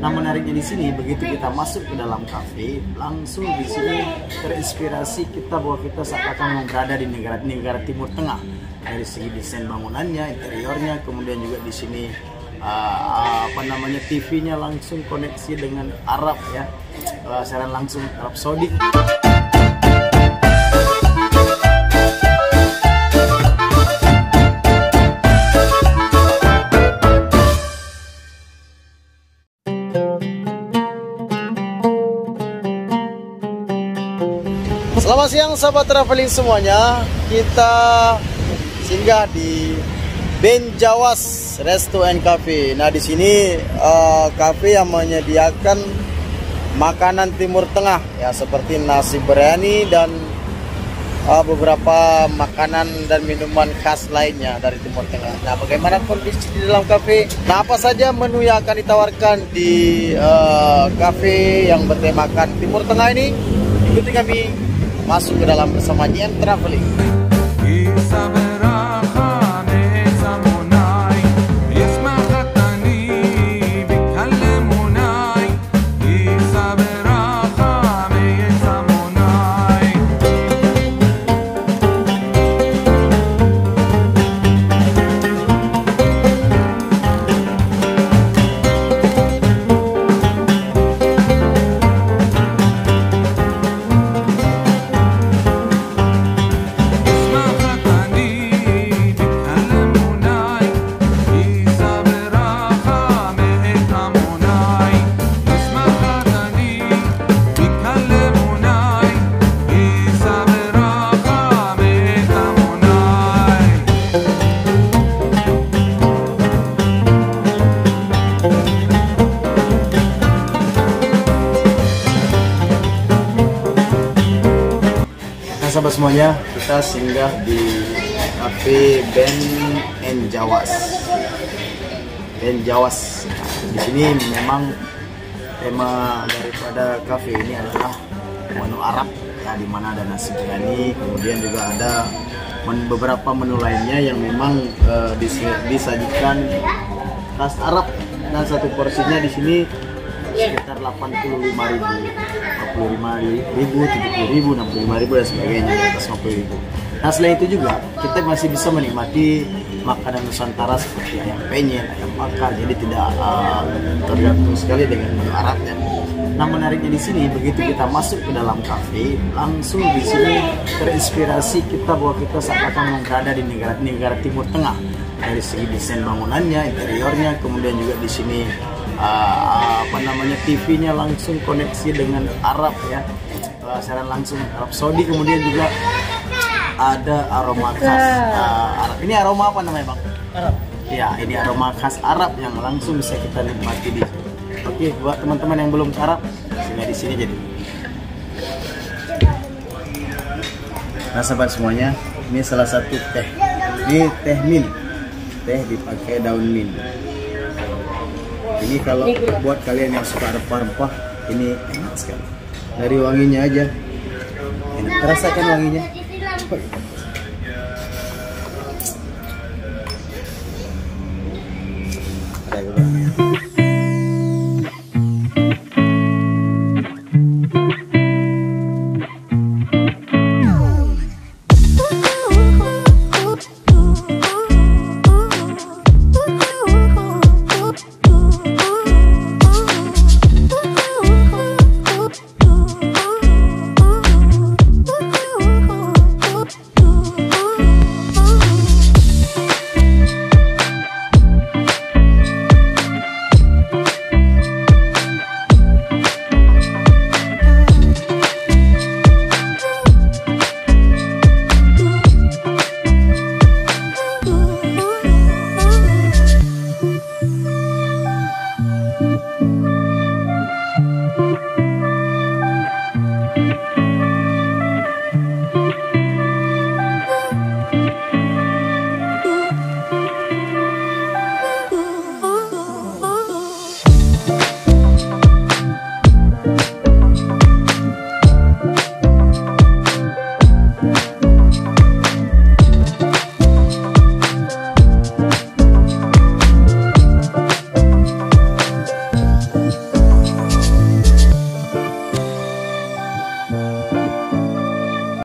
Nah, menariknya di sini begitu kita masuk ke dalam kafe, langsung di sini terinspirasi kita bahwa kita seakan berada di negara Timur Tengah dari segi desain bangunannya, interiornya, kemudian juga di sini TV-nya langsung koneksi dengan Arab ya, siaran langsung Arab Saudi. Selamat siang sahabat traveling semuanya. Kita singgah di Benjawas Resto and Cafe. Nah, di sini cafe yang menyediakan makanan Timur Tengah ya, seperti nasi biryani dan beberapa makanan dan minuman khas lainnya dari Timur Tengah. Nah, bagaimana kondisi di dalam cafe? Nah, apa saja menu yang akan ditawarkan di cafe yang bertemakan Timur Tengah ini? Ikuti kami masuk ke dalam bersama JM Traveling. Sahabat semuanya, kita singgah di Cafe Benjawas. Di sini memang tema daripada cafe ini adalah menu Arab, ya, di mana ada nasi biryani, kemudian juga ada beberapa menu lainnya yang memang disajikan khas Arab, dan satu porsinya di sini sekitar 85.000, 70.000, 65.000 dan sebagainya, di atas 50.000. Nah, selain itu juga kita masih bisa menikmati makanan Nusantara seperti ayam penyet, ayam bakar, jadi tidak tergantung sekali dengan menu Arabnya. Nah, menariknya di sini begitu kita masuk ke dalam kafe, langsung di sini terinspirasi kita bahwa kita seakan berada di negara Timur Tengah dari segi desain bangunannya, interiornya, kemudian juga di sini TV-nya langsung koneksi dengan Arab ya, siaran langsung Arab Saudi, kemudian juga ada aroma khas Arab. Ini aroma apa namanya, Bang? Arab. Ya, ini aroma khas Arab yang langsung bisa kita nikmati di sini. Oke, buat teman-teman yang belum ke Arab, singgah di sini jadi. Nah, sahabat semuanya, ini salah satu teh. Ini teh mint. Teh dipakai daun mint. Ini kalau buat kalian yang suka rempah-rempah, ini enak sekali. Dari wanginya aja enak, rasakan wanginya.